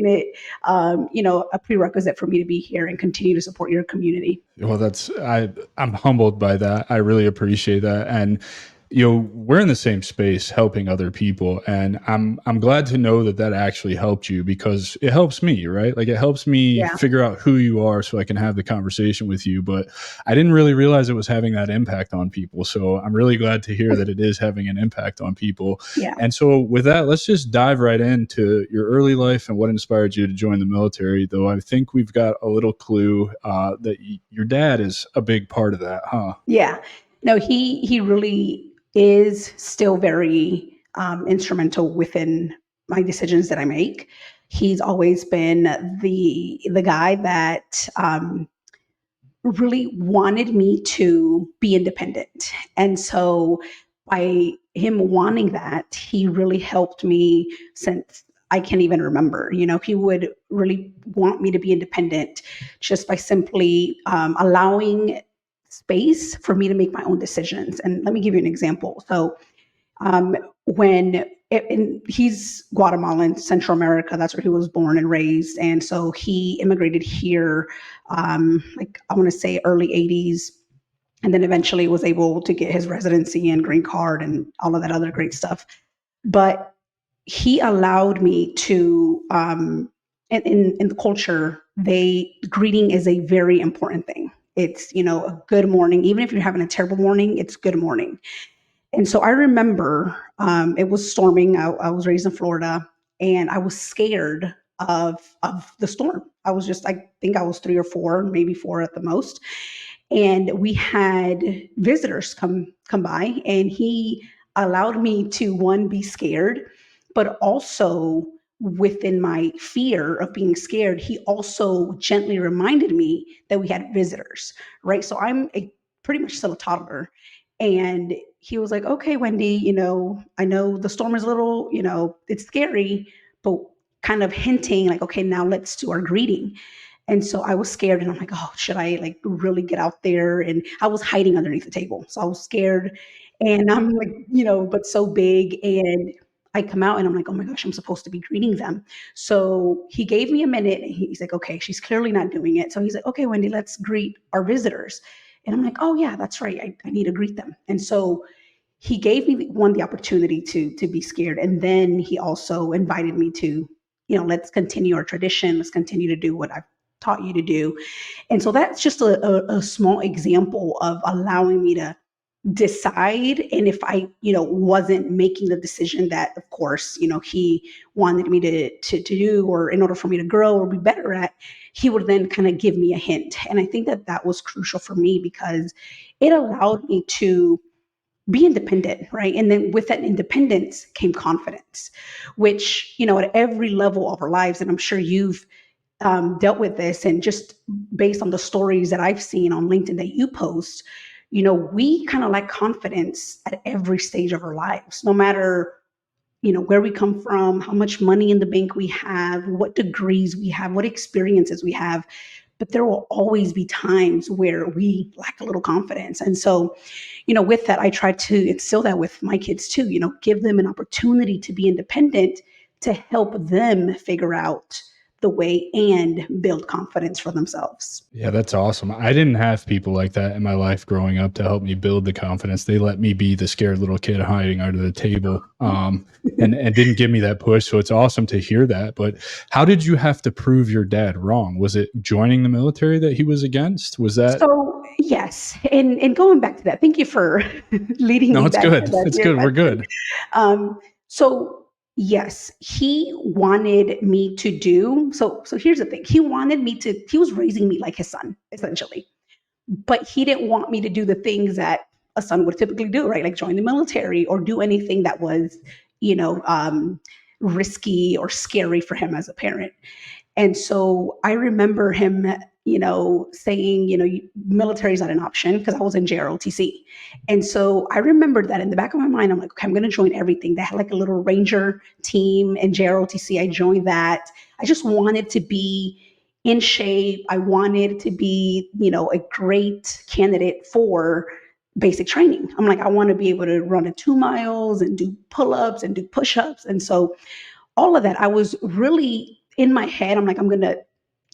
making it, a prerequisite for me to be here and continue to support your community. Well, I'm humbled by that. I really appreciate that. And we're in the same space helping other people, and I'm glad to know that actually helped you, because it helps me, right? Like, it helps me Yeah. figure out who you are so I can have the conversation with you. But I didn't really realize it was having that impact on people. So I'm really glad to hear that it is having an impact on people. Yeah. And so with that, let's just dive right into your early life and what inspired you to join the military. Though I think we've got a little clue that your dad is a big part of that, huh? Yeah. No, he really is still very instrumental within my decisions that I make. He's always been the guy that really wanted me to be independent. And so by him wanting that, he really helped me since I can't even remember. He would really want me to be independent just by simply allowing space for me to make my own decisions. And let me give you an example. So when and he's Guatemalan, Central America. That's where he was born and raised. And so he immigrated here, like I want to say early 80s, and then eventually was able to get his residency and green card and all of that other great stuff. But he allowed me to, in the culture, greeting is a very important thing. It's, a good morning. Even if you're having a terrible morning, it's good morning. And so I remember it was storming. I was raised in Florida, and I was scared of the storm. I think I was 3 or 4, maybe 4 at the most. And we had visitors come by, and he allowed me to, one, be scared, but also within my fear of being scared, he also gently reminded me that we had visitors, right? So I'm pretty much still a toddler. And he was like, okay, Wendy, I know the storm is a little, it's scary, but kind of hinting like, okay, now let's do our greeting. And so I was scared, and I'm like, oh, should I like really get out there? And I was hiding underneath the table. So I was scared, and I'm like, but so big. And I come out and I'm like, oh my gosh, I'm supposed to be greeting them. So he gave me a minute, and he's like, okay, she's clearly not doing it. So he's like, okay, Wendy, let's greet our visitors. And I'm like, oh yeah, that's right. I need to greet them. And so he gave me the opportunity to be scared. And then he also invited me to, let's continue our tradition. Let's continue to do what I've taught you to do. And so that's just a small example of allowing me to decide. And if I, wasn't making the decision that, of course, he wanted me to do, or in order for me to grow or be better at, he would then kind of give me a hint. And I think that was crucial for me, because it allowed me to be independent, right? And then with that independence came confidence, which, at every level of our lives, and I'm sure you've dealt with this, and just based on the stories that I've seen on LinkedIn that you post, we kind of lack confidence at every stage of our lives, no matter, where we come from, how much money in the bank we have, what degrees we have, what experiences we have. But there will always be times where we lack a little confidence. And so, with that, I try to instill that with my kids too, give them an opportunity to be independent, to help them figure out the way and build confidence for themselves. Yeah, that's awesome. I didn't have people like that in my life growing up to help me build the confidence. They let me be the scared little kid hiding under the table, and didn't give me that push. So it's awesome to hear that. But how did you have to prove your dad wrong? Was it joining the military that he was against? Was that? So yes, and going back to that, thank you for leading No, me it's back good. to that. It's Yeah, good. We're good. so yes, he wanted me to do so here's the thing. He was raising me like his son, essentially. But he didn't want me to do the things that a son would typically do, right? Like join the military or do anything that was, you know, risky or scary for him as a parent. And so I remember him, saying, military is not an option, because I was in JROTC. And so I remembered that in the back of my mind, I'm like, okay, I'm going to join everything. They had like a little Ranger team in JROTC. I joined that. I just wanted to be in shape. I wanted to be, a great candidate for basic training. I'm like, I want to be able to run a 2 miles and do pull-ups and do push-ups. And so all of that, I was really in my head, I'm like, I'm going to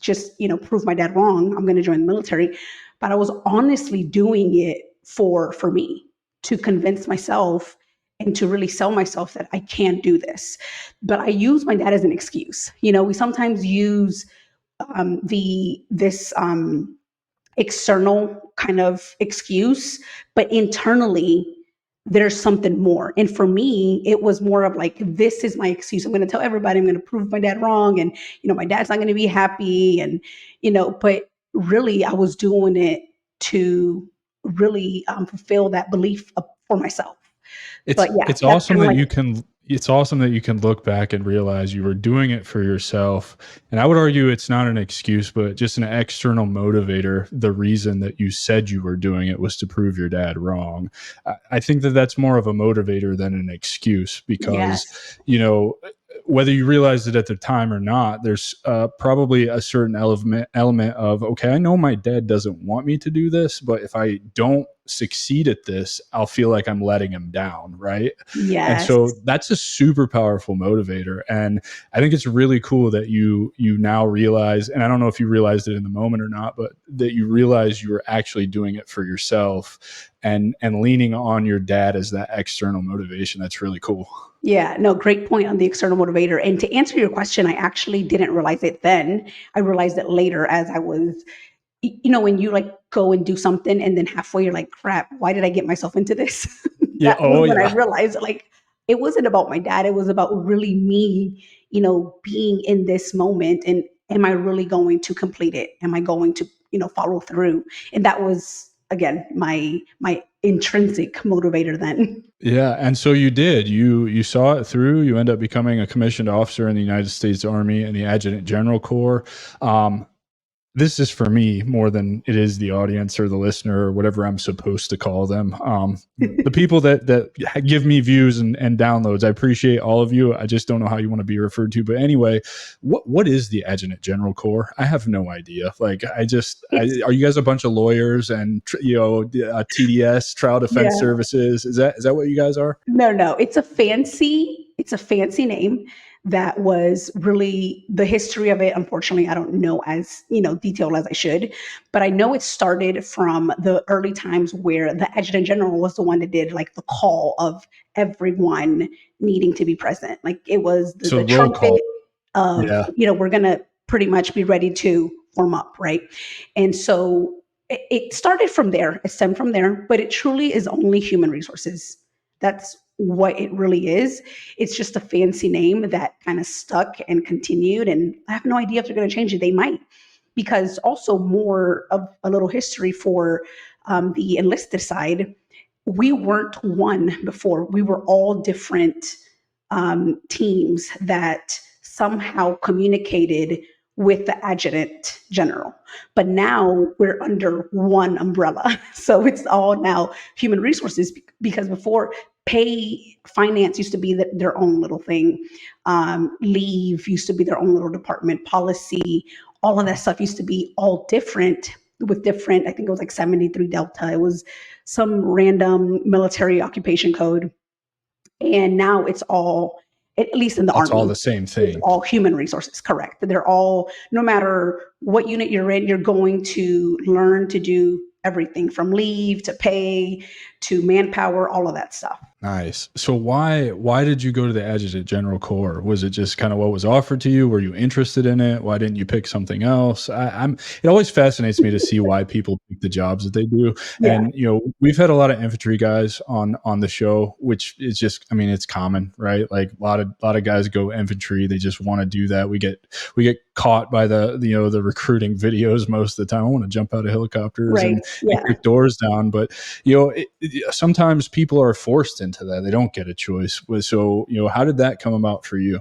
just, prove my dad wrong. I'm going to join the military. But I was honestly doing it for me, to convince myself and to really sell myself that I can do this. But I use my dad as an excuse. We sometimes use this external kind of excuse, but internally there's something more. And for me, it was more of like, this is my excuse. I'm going to tell everybody, I'm going to prove my dad wrong. And, my dad's not going to be happy. And, but really I was doing it to really fulfill that belief for myself. It's But yeah, it's that's awesome kind of that like, you can it's awesome that you can look back and realize you were doing it for yourself. And I would argue it's not an excuse, but just an external motivator. The reason that you said you were doing it was to prove your dad wrong. I think that that's more of a motivator than an excuse, because, yes, whether you realized it at the time or not, there's probably a certain element of, okay, I know my dad doesn't want me to do this, but if I don't succeed at this, I'll feel like I'm letting him down, right? And yes, so that's a super powerful motivator. And I think it's really cool that you now realize, and I don't know if you realized it in the moment or not, but that you realize you were actually doing it for yourself, and leaning on your dad as that external motivation. That's really cool. yeah, no, great point on the external motivator. And to answer your question, I actually didn't realize it then. I realized it later as I was, when you like go and do something and then halfway you're like, crap, why did I get myself into this? Yeah. That was Oh when I yeah. realized, like, it wasn't about my dad. It was about really me, being in this moment. And am I really going to complete it? Am I going to, follow through? And that was, again, my intrinsic motivator then. Yeah, and so you did. You saw it through. You end up becoming a commissioned officer in the United States Army and the Adjutant General Corps. Um, this is for me more than it is the audience or the listener or whatever I'm supposed to call them. The people that give me views and downloads, I appreciate all of you. I just don't know how you want to be referred to. But anyway, what is the Adjutant General Corps? I have no idea. Like, It's are you guys a bunch of lawyers and TDS, Trial Defense yeah. Services? Is that what you guys are? No. It's a fancy name that was really the history of it. Unfortunately, I don't know as, detailed as I should, but I know it started from the early times where the Adjutant General was the one that did like the call of everyone needing to be present. Like it was the, So the roll trumpet call. of, Yeah. we're going to pretty much be ready to form up, right? And so it started from there, it stemmed from there, but it truly is only human resources. That's what it really is. It's just a fancy name that kind of stuck and continued. And I have no idea if they're going to change it. They might, because also more of a little history for the enlisted side. We weren't one before. We were all different teams that somehow communicated with the adjutant general. But now we're under one umbrella. So it's all now human resources, because before, pay finance used to be their own little thing. Leave used to be their own little department. Policy, all of that stuff used to be all different with different, I think it was like 73 Delta. It was some random military occupation code. And now it's all, at least in the It's all Army, the same it's thing. all human resources, correct? They're all, no matter what unit you're in, you're going to learn to do everything from leave to pay to manpower, all of that stuff. Nice. So why did you go to the Adjutant General Corps? Was it just kind of what was offered to you? Were you interested in it? Why didn't you pick something else? It always fascinates me to see why people pick the jobs that they do. Yeah, And we've had a lot of infantry guys on the show, which is just, I mean, it's common, right? Like a lot of guys go infantry. They just want to do that. We get caught by the recruiting videos most of the time. I want to jump out of helicopters right. and Yeah. kick doors down, but sometimes people are forced into that. They don't get a choice. So, how did that come about for you?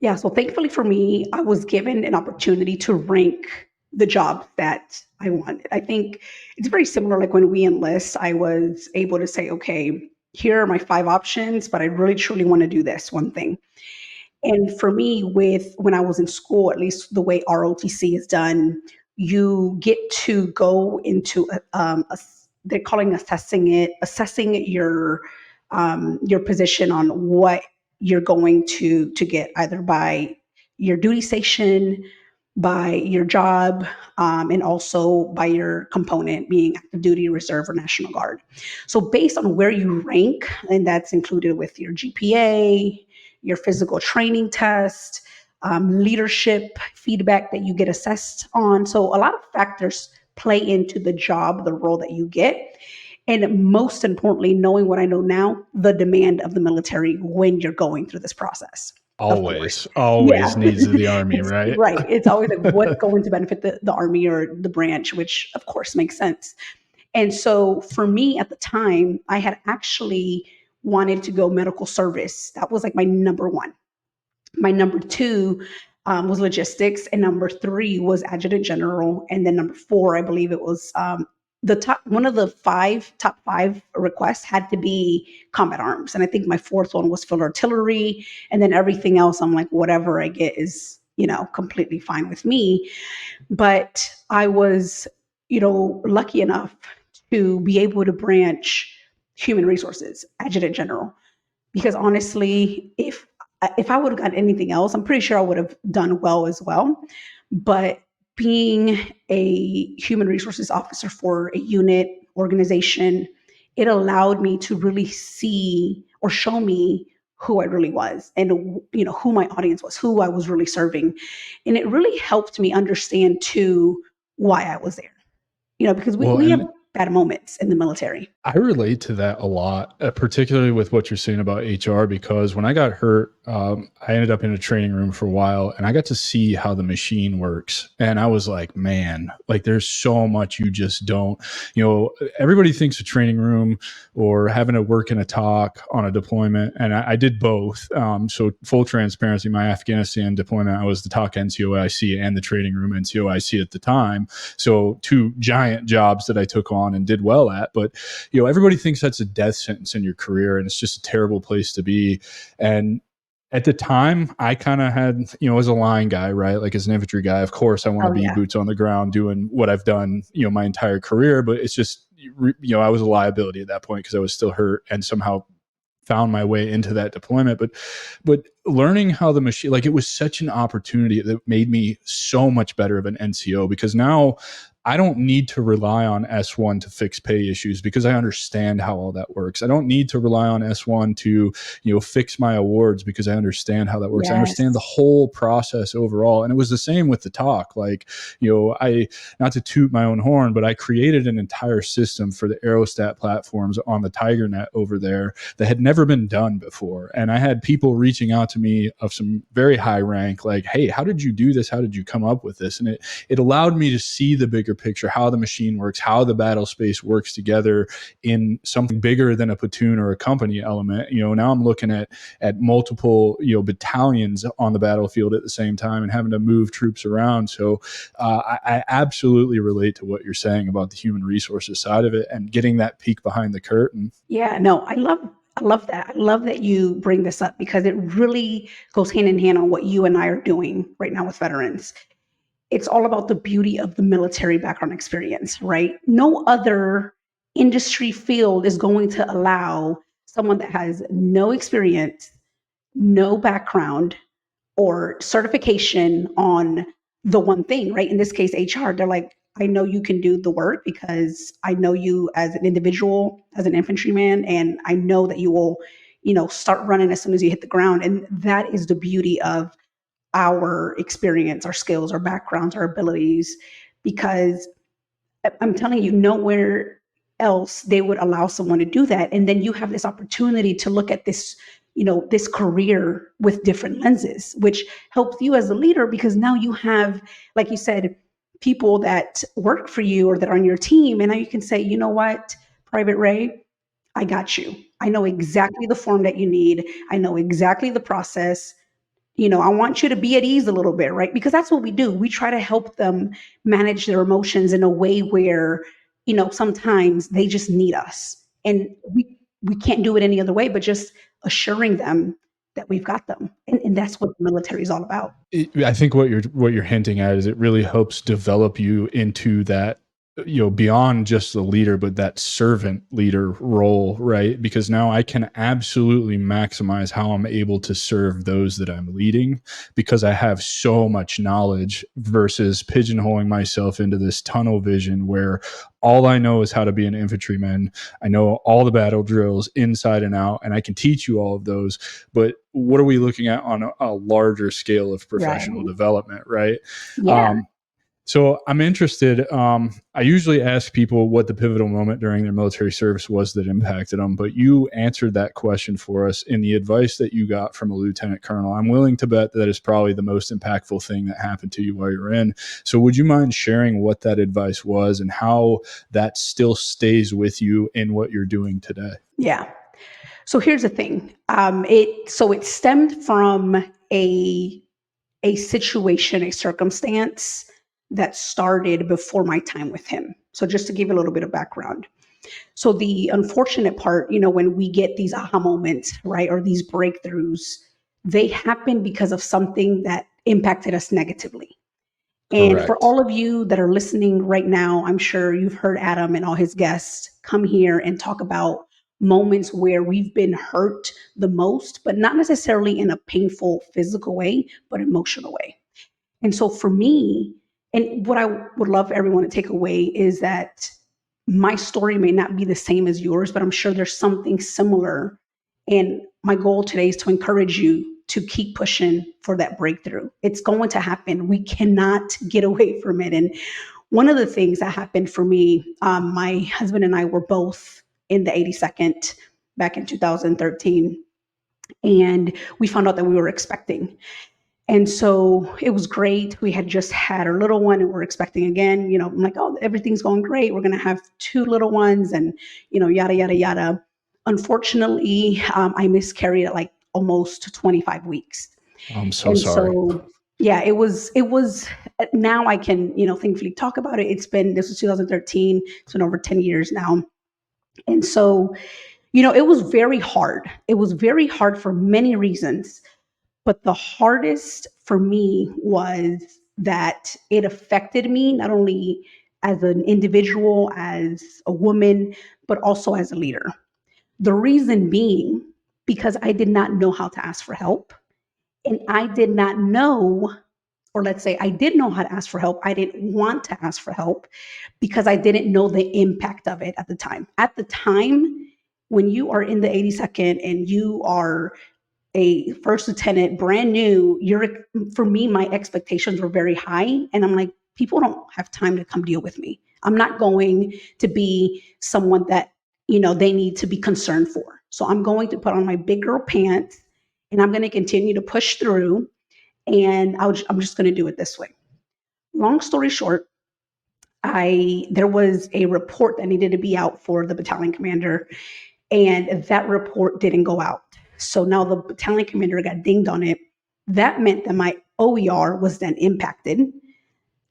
Yeah. So thankfully for me, I was given an opportunity to rank the job that I wanted. I think it's very similar. Like when we enlist, I was able to say, okay, here are my 5 options, but I really truly want to do this one thing. And for me, with when I was in school, at least the way ROTC is done, you get to go into they're calling assessing your position on what you're going to get, either by your duty station, by your job, and also by your component being active duty, reserve, or National Guard. So based on where you rank, and that's included with your GPA, your physical training test, leadership feedback that you get assessed on. So a lot of factors play into the job, the role that you get. And most importantly, knowing what I know now, the demand of the military when you're going through this process. Always Yeah. needs of the Army, It's right? right. It's always like what's going to benefit the Army or the branch, which of course makes sense. And so for me at the time, I had actually wanted to go medical service. That was like my number one. My number two was logistics, and number three was adjutant general, and then number four, I believe it was the top one of the top five requests had to be combat arms, and I think my fourth one was field artillery, and then everything else, I'm like, whatever I get is completely fine with me. But I was lucky enough to be able to branch human resources, adjutant general, because honestly, if I would have gotten anything else, I'm pretty sure I would have done well as well. But being a human resources officer for a unit organization, it allowed me to really see or show me who I really was, and who my audience was, who I was really serving. And it really helped me understand too why I was there. Because Well, we have and bad moments in the military. I relate to that a lot, particularly with what you're saying about HR, because when I got hurt, I ended up in a training room for a while and I got to see how the machine works. And I was like, man, like there's so much you just don't, everybody thinks a training room or having to work in a talk on a deployment. And I did both. So full transparency, my Afghanistan deployment, I was the talk NCOIC and the training room NCOIC at the time. So two giant jobs that I took on and did well at, but everybody thinks that's a death sentence in your career and it's just a terrible place to be. And at the time, I kind of had, as a line guy, right? Like as an infantry guy, of course, I want to be boots on the ground doing what I've done, my entire career. But it's just, I was a liability at that point because I was still hurt and somehow found my way into that deployment. But learning how the machine, like it was such an opportunity that made me so much better of an NCO, because now I don't need to rely on S1 to fix pay issues because I understand how all that works. I don't need to rely on S1 to, fix my awards because I understand how that works. Yes. I understand the whole process overall. And it was the same with the talk. Like, I, not to toot my own horn, but I created an entire system for the aerostat platforms on the TigerNet over there that had never been done before. And I had people reaching out to me of some very high rank, like, hey, how did you do this? How did you come up with this? And it allowed me to see the bigger picture, how the machine works, how the battle space works together in something bigger than a platoon or a company element. Now I'm looking at multiple, battalions on the battlefield at the same time and having to move troops around. So I absolutely relate to what you're saying about the human resources side of it and getting that peek behind the curtain. Yeah, no, I love that. I love that you bring this up because it really goes hand in hand on what you and I are doing right now with veterans. It's all about the beauty of the military background experience, right? No other industry field is going to allow someone that has no experience, no background, or certification on the one thing, right? In this case, HR, they're like, I know you can do the work because I know you as an individual, as an infantryman, and I know that you will, start running as soon as you hit the ground. And that is the beauty of our experience, our skills, our backgrounds, our abilities, because I'm telling you, nowhere else they would allow someone to do that. And then you have this opportunity to look at this, this career with different lenses, which helps you as a leader because now you have, like you said, people that work for you or that are on your team. And now you can say, you know what, Private Ray, I got you. I know exactly the form that you need. I know exactly the process. I want you to be at ease a little bit, right? Because that's what we do. We try to help them manage their emotions in a way where, sometimes they just need us. And we can't do it any other way, but just assuring them that we've got them. And that's what the military is all about. I think what you're hinting at is it really helps develop you into that beyond just the leader, but that servant leader role, right? Because now I can absolutely maximize how I'm able to serve those that I'm leading, because I have so much knowledge versus pigeonholing myself into this tunnel vision where all I know is how to be an infantryman. I know all the battle drills inside and out, and I can teach you all of those. But what are we looking at on a larger scale of professional Right. development, right? Yeah. So I'm interested. I usually ask people what the pivotal moment during their military service was that impacted them, but you answered that question for us in the advice that you got from a lieutenant colonel. I'm willing to bet that is probably the most impactful thing that happened to you while you're in. So would you mind sharing what that advice was and how that still stays with you in what you're doing today? Yeah. So here's the thing. It stemmed from a situation, a circumstance that started before my time with him. So just to give you a little bit of background. So the unfortunate part, when we get these aha moments, right, or these breakthroughs, they happen because of something that impacted us negatively. And for Correct. all of you that are listening right now, I'm sure you've heard Adam and all his guests come here and talk about moments where we've been hurt the most, but not necessarily in a painful physical way, but emotional way. And so for me, and what I would love everyone to take away is that my story may not be the same as yours, but I'm sure there's something similar. And my goal today is to encourage you to keep pushing for that breakthrough. It's going to happen. We cannot get away from it. And one of the things that happened for me, my husband and I were both in the 82nd back in 2013, and we found out that we were expecting. And so it was great. We had just had our little one and we're expecting again. I'm like, oh, everything's going great. We're going to have two little ones and, yada, yada, yada. Unfortunately, I miscarried at like almost 25 weeks. I'm so And sorry. so, yeah, it was, now I can, thankfully talk about it. This was 2013. It's been over 10 years now. And so, it was very hard. It was very hard for many reasons. But the hardest for me was that it affected me not only as an individual, as a woman, but also as a leader. The reason being because I did not know how to ask for help. And I did not know, or let's say I did know how to ask for help. I didn't want to ask for help because I didn't know the impact of it at the time. At the time, when you are in the 82nd and you are a first lieutenant, brand new, for me, my expectations were very high. And I'm like, people don't have time to come deal with me. I'm not going to be someone that, they need to be concerned for. So I'm going to put on my big girl pants and I'm going to continue to push through. And I'm just going to do it this way. Long story short, there was a report that needed to be out for the battalion commander, and that report didn't go out. So now the battalion commander got dinged on it. That meant that my OER was then impacted.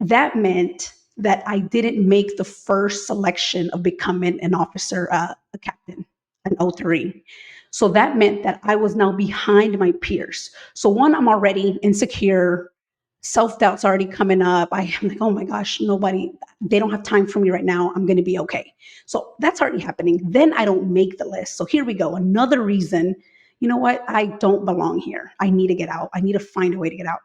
That meant that I didn't make the first selection of becoming an officer, a captain, an O3. So that meant that I was now behind my peers. So one, I'm already insecure. Self-doubt's already coming up. I'm like, oh my gosh, they don't have time for me right now. I'm going to be okay. So that's already happening. Then I don't make the list. So here we go. Another reason, you know what? I don't belong here. I need to get out. I need to find a way to get out.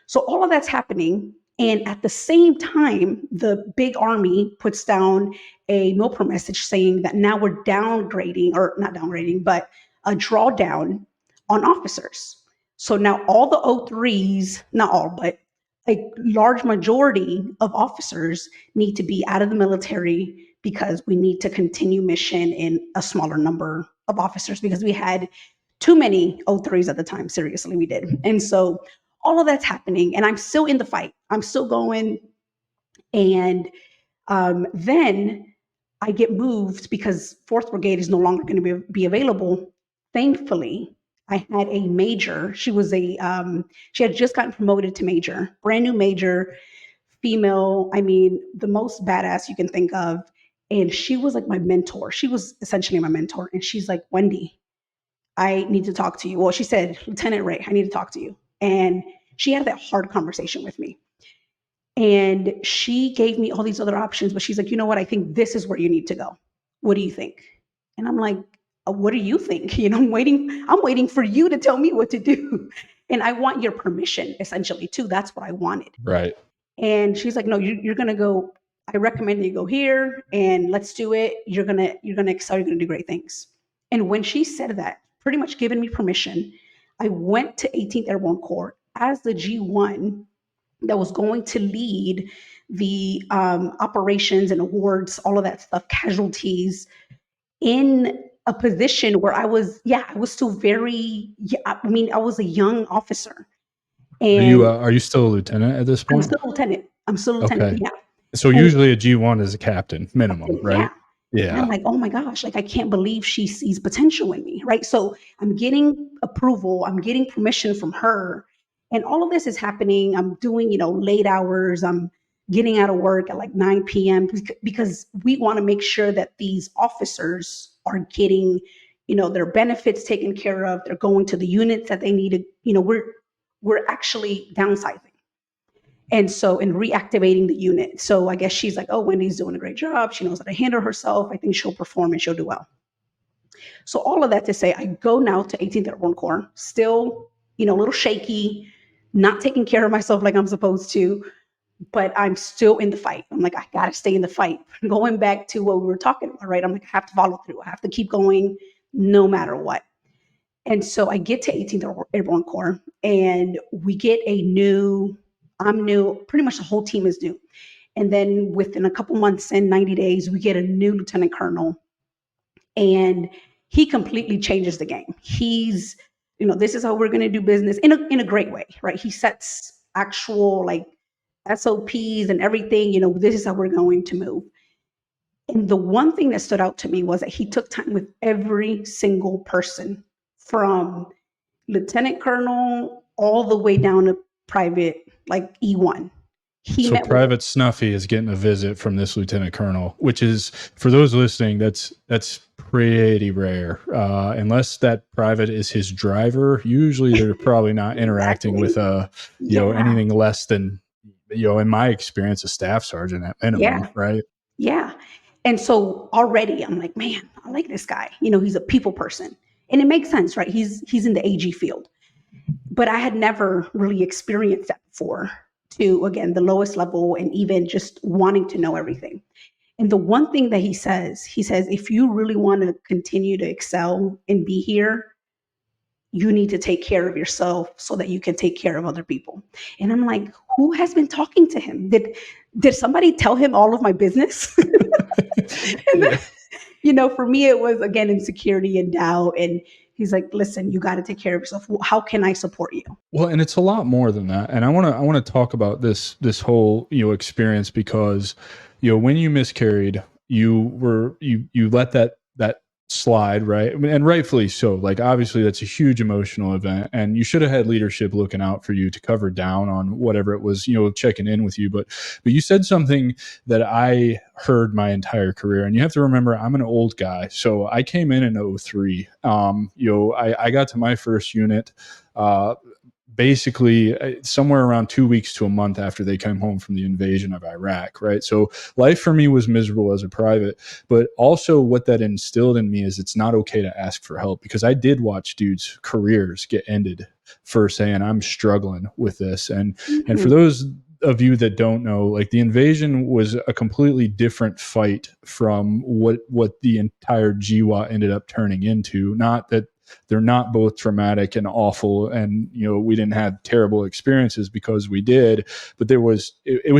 So all of that's happening. And at the same time, the big army puts down a MILPER message saying that now we're downgrading, or not downgrading, but a drawdown on officers. So now all the O3s, not all, but a large majority of officers need to be out of the military because we need to continue mission in a smaller number of officers because we had too many O3s at the time. Seriously, we did. And so all of that's happening and I'm still in the fight. I'm still going. And then I get moved because 4th Brigade is no longer going to be available. Thankfully, I had a major. She had just gotten promoted to major, brand new major, female. I mean, the most badass you can think of. And she was like my mentor. She was essentially my mentor. And she's like, Wendy, I need to talk to you. Well, she said, Lieutenant Ray, I need to talk to you. And she had that hard conversation with me. And she gave me all these other options, but she's like, you know what? I think this is where you need to go. What do you think? And I'm like, what do you think? I'm waiting for you to tell me what to do. And I want your permission, essentially, too. That's what I wanted. Right. And she's like, no, you're gonna go. I recommend that you go here and let's do it. You're gonna excel, you're gonna do great things. And when she said that, pretty much giving me permission, I went to 18th Airborne Corps as the G1 that was going to lead the operations and awards, all of that stuff, casualties, in a position where I was still very, I mean, I was a young officer. And Are you still a lieutenant at this I'm point? still a lieutenant. I'm still a lieutenant, Okay. yeah. So And usually a G1 is a captain minimum, yeah. right? And I'm Yeah. like, oh my gosh, like I can't believe she sees potential in me, right? So I'm getting approval, I'm getting permission from her, and all of this is happening. I'm doing, late hours. I'm getting out of work at like 9 p.m. because we want to make sure that these officers are getting, their benefits taken care of. They're going to the units that they need to, we're actually downsizing. And so, in reactivating the unit. So I guess she's like, oh, Wendy's doing a great job. She knows how to handle herself. I think she'll perform and she'll do well. So all of that to say, I go now to 18th Airborne Corps, still, a little shaky, not taking care of myself like I'm supposed to, but I'm still in the fight. I'm like, I got to stay in the fight. Going back to what we were talking about, right? I'm like, I have to follow through. I have to keep going no matter what. And so I get to 18th Airborne Corps and we get I'm new, pretty much the whole team is new. And then within a couple months and 90 days, we get a new lieutenant colonel and he completely changes the game. He's, this is how we're going to do business in a great way, right? He sets actual like SOPs and everything, this is how we're going to move. And the one thing that stood out to me was that he took time with every single person from lieutenant colonel all the way down to private, like E1. He So met with, Private Snuffy is getting a visit from this lieutenant colonel, which is, for those listening, that's pretty rare. Unless that private is his driver, usually they're probably not interacting with anything less than, in my experience, a staff sergeant at minimum, right? Yeah. And so already I'm like, man, I like this guy. He's a people person. And it makes sense, right? He's in the AG field. But I had never really experienced that before, to again the lowest level and even just wanting to know everything. And the one thing that he says, if you really want to continue to excel and be here, you need to take care of yourself so that you can take care of other people. And I'm like, who has been talking to him? Did somebody tell him all of my business? And then, for me, it was again insecurity and doubt. And he's like, listen, you got to take care of yourself. How can I support you? Well, and it's a lot more than that. And I want to talk about this whole, experience because, when you miscarried, you let that slide, right? And rightfully so. Like, obviously that's a huge emotional event and you should have had leadership looking out for you to cover down on whatever it was, checking in with you. But you said something that I heard my entire career, and you have to remember I'm an old guy. So I came in 03. I got to my first unit, basically somewhere around 2 weeks to a month after they came home from the invasion of Iraq, right? So life for me was miserable as a private, but also what that instilled in me is it's not okay to ask for help, because I did watch dudes' careers get ended for saying, I'm struggling with this. And for those of you that don't know, like, the invasion was a completely different fight from what the entire GWA ended up turning into. Not that they're not both traumatic and awful, and we didn't have terrible experiences, because we did, but it was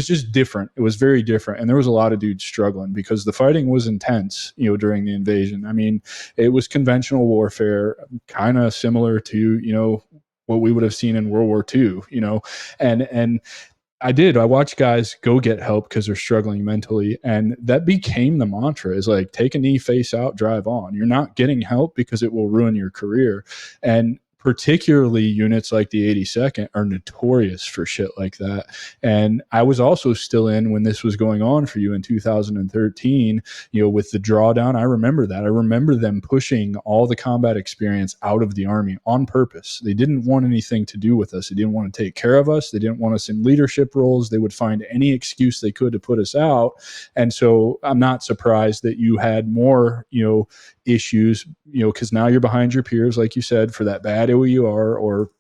just different. It was very different, and there was a lot of dudes struggling because the fighting was intense during the invasion. I mean, it was conventional warfare, kind of similar to what we would have seen in World War II, and I watched guys go get help because they're struggling mentally. And that became the mantra, is like, take a knee, face out, drive on. You're not getting help because it will ruin your career. And particularly units like the 82nd are notorious for shit like that. And I was also still in when this was going on for you in 2013, with the drawdown. I remember that. I remember them pushing all the combat experience out of the Army on purpose. They didn't want anything to do with us. They didn't want to take care of us. They didn't want us in leadership roles. They would find any excuse they could to put us out. And so I'm not surprised that you had more, issues, because now you're behind your peers, like you said, for that bad OER or,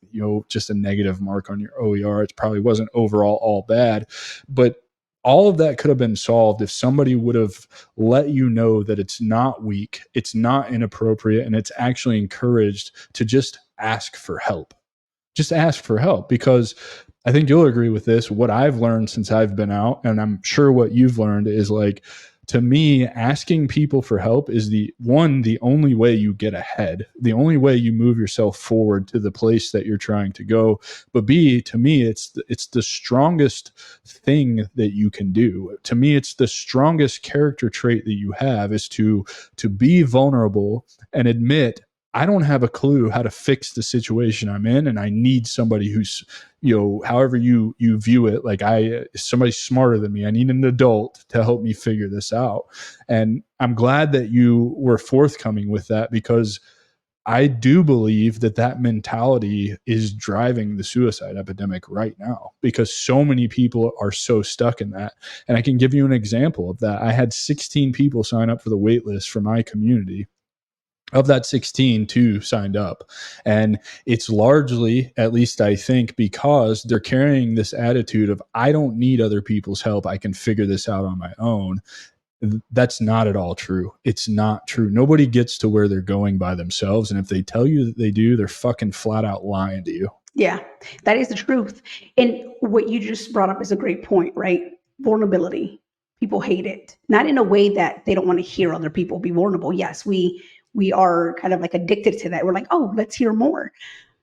just a negative mark on your OER. It probably wasn't overall all bad, but all of that could have been solved if somebody would have let you know that it's not weak, it's not inappropriate, and it's actually encouraged to just ask for help. Just ask for help, because I think you'll agree with this. What I've learned since I've been out, and I'm sure what you've learned, is like, to me, asking people for help is the only way you get ahead, the only way you move yourself forward to the place that you're trying to go. But B, to me, it's the strongest thing that you can do. To me, it's the strongest character trait that you have, is to be vulnerable and admit, I don't have a clue how to fix the situation I'm in, and I need somebody who's, however you view it, like somebody smarter than me. I need an adult to help me figure this out. And I'm glad that you were forthcoming with that, because I do believe that mentality is driving the suicide epidemic right now, because so many people are so stuck in that. And I can give you an example of that. I had 16 people sign up for the wait list for my community. Of that 16, 2 signed up. And it's largely, at least I think, because they're carrying this attitude of, I don't need other people's help. I can figure this out on my own. That's not at all true. It's not true. Nobody gets to where they're going by themselves. And if they tell you that they do, they're fucking flat out lying to you. Yeah, that is the truth. And what you just brought up is a great point, right? Vulnerability. People hate it. Not in a way that they don't want to hear other people be vulnerable. Yes, we are kind of like addicted to that. We're like, oh, let's hear more.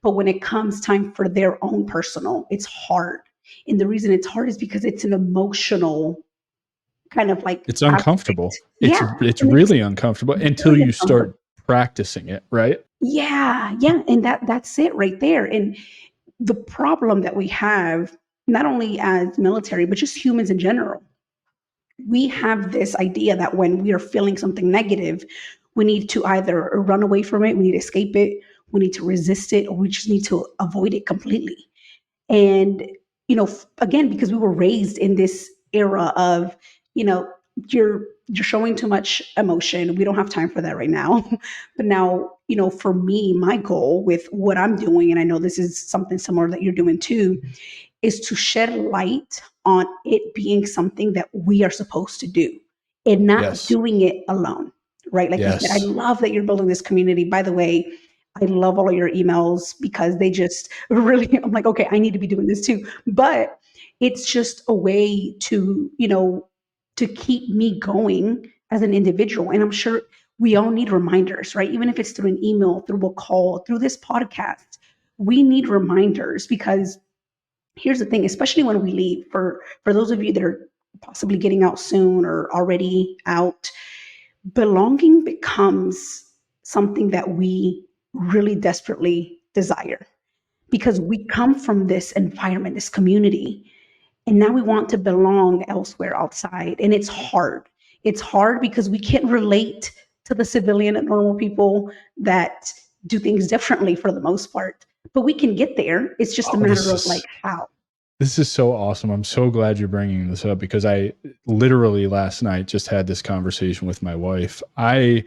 But when it comes time for their own personal, it's hard. And the reason it's hard is because it's an emotional kind of like, it's uncomfortable. Aspect. It's really uncomfortable until you start practicing it, right? Yeah. And that's it right there. And the problem that we have, not only as military, but just humans in general, we have this idea that when we are feeling something negative, we need to either run away from it, we need to escape it, we need to resist it, or we just need to avoid it completely. And, again, because we were raised in this era of, you're showing too much emotion. We don't have time for that right now. But now, for me, my goal with what I'm doing, and I know this is something similar that you're doing too, is to shed light on it being something that we are supposed to do and not doing it alone. Right? Like you said, I love that you're building this community. By the way, I love all of your emails, because they just really, I'm like, okay, I need to be doing this too. But it's just a way to, to keep me going as an individual. And I'm sure we all need reminders, right? Even if it's through an email, through a call, through this podcast, we need reminders, because here's the thing, especially when we leave, for those of you that are possibly getting out soon or already out, belonging becomes something that we really desperately desire, because we come from this environment, this community, and now we want to belong elsewhere outside. And it's hard. It's hard because we can't relate to the civilian and normal people that do things differently for the most part. But we can get there. It's just a matter of like how. This is so awesome. I'm so glad you're bringing this up, because I literally last night just had this conversation with my wife. I'm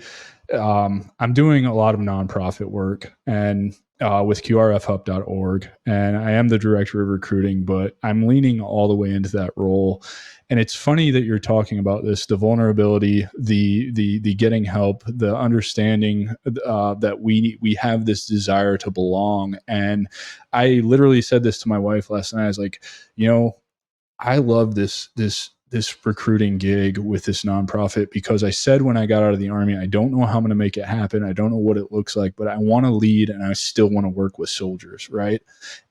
doing a lot of nonprofit work, and with qrfhub.org, and I am the director of recruiting, but I'm leaning all the way into that role. And it's funny that you're talking about this, the vulnerability, the getting help, the understanding that we have this desire to belong. And I literally said this to my wife last night. I was like, I love this recruiting gig with this nonprofit, because I said when I got out of the Army, I don't know how I'm going to make it happen. I don't know what it looks like, but I want to lead, and I still want to work with soldiers, right?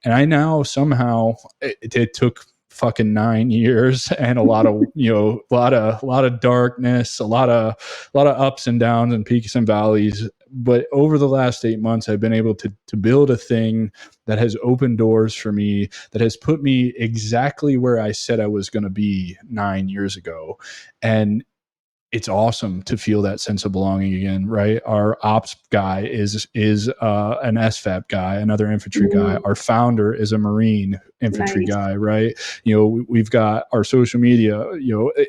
And I now somehow, it took fucking 9 years and a lot of a lot of darkness, a lot of ups and downs and peaks and valleys, but over the last 8 months, I've been able to build a thing that has opened doors for me, that has put me exactly where I said I was going to be 9 years ago. And it's awesome to feel that sense of belonging again, right? Our ops guy is an SFAP guy, another infantry guy. Our founder is a Marine infantry guy, right? We've got our social media.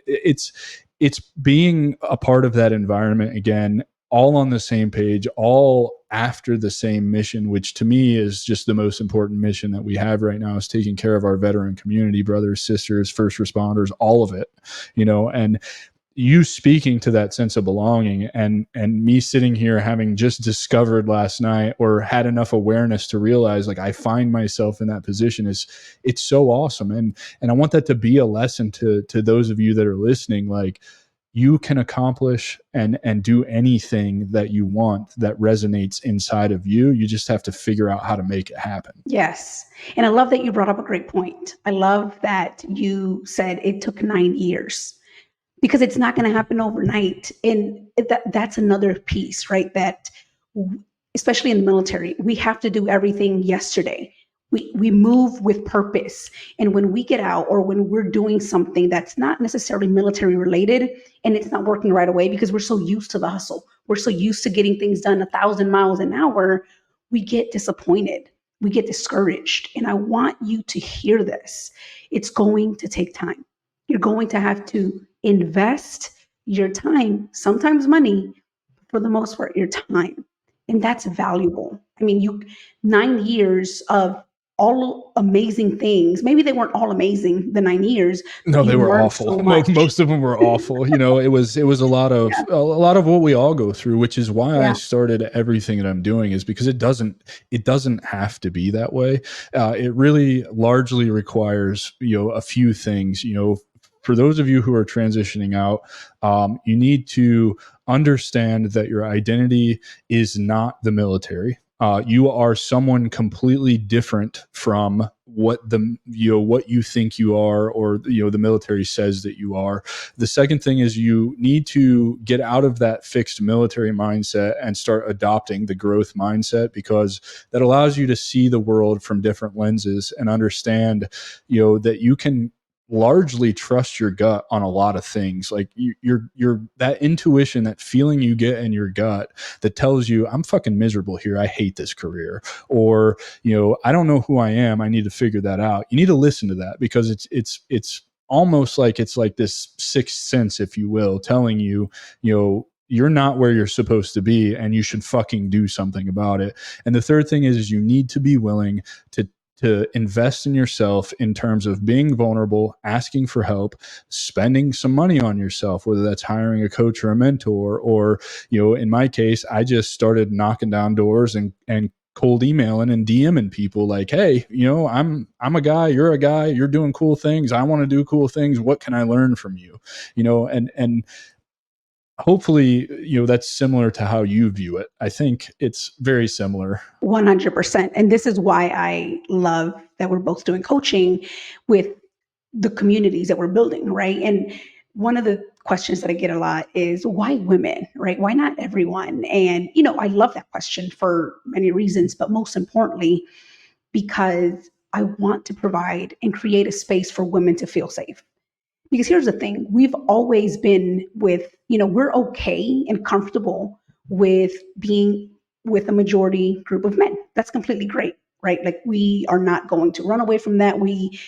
It's being a part of that environment again, all on the same page, all after the same mission, which to me is just the most important mission that we have right now, is taking care of our veteran community, brothers, sisters, first responders, all of it, and you speaking to that sense of belonging, and me sitting here having just discovered last night, or had enough awareness to realize, like, I find myself in that position, it's so awesome. And I want that to be a lesson to those of you that are listening. Like, you can accomplish and do anything that you want that resonates inside of you. You just have to figure out how to make it happen. Yes. And I love that you brought up a great point. I love that you said it took 9 years, because it's not going to happen overnight. And that's another piece, right? That especially in the military, we have to do everything yesterday. We move with purpose. And when we get out, or when we're doing something that's not necessarily military related, and it's not working right away because we're so used to the hustle, we're so used to getting things done 1,000 miles an hour, we get disappointed, we get discouraged. And I want you to hear this. It's going to take time. You're going to have to invest your time, sometimes money, for the most part, your time. And that's valuable. I mean, 9 years of all amazing things. Maybe they weren't all amazing, the 9 years. No, they were awful. So most of them were awful. It was a lot of what we all go through, which is why I started everything that I'm doing, is because it doesn't have to be that way. It really largely requires, a few things. For those of you who are transitioning out, you need to understand that your identity is not the military. You are someone completely different from what what you think you are, or the military says that you are. The second thing is, you need to get out of that fixed military mindset and start adopting the growth mindset, because that allows you to see the world from different lenses and understand that you can largely trust your gut on a lot of things. Like, you're that intuition, that feeling you get in your gut that tells you, I'm fucking miserable here, I hate this career, or I don't know who I am, I need to figure that out. You need to listen to that, because it's almost like it's like this sixth sense, if you will, telling you, you're not where you're supposed to be, and you should fucking do something about it. And the third thing is you need to be willing to invest in yourself, in terms of being vulnerable, asking for help, spending some money on yourself, whether that's hiring a coach or a mentor, or, in my case, I just started knocking down doors and cold emailing and DMing people like, hey, I'm a guy, you're a guy, you're doing cool things, I want to do cool things, what can I learn from you? And hopefully, that's similar to how you view it. I think it's very similar. 100%. And this is why I love that we're both doing coaching with the communities that we're building, right? And one of the questions that I get a lot is, why women, right? Why not everyone? And, I love that question for many reasons, but most importantly, because I want to provide and create a space for women to feel safe. Because here's the thing, we've always been we're okay and comfortable with being with a majority group of men. That's completely great, right? Like, we are not going to run away from that. We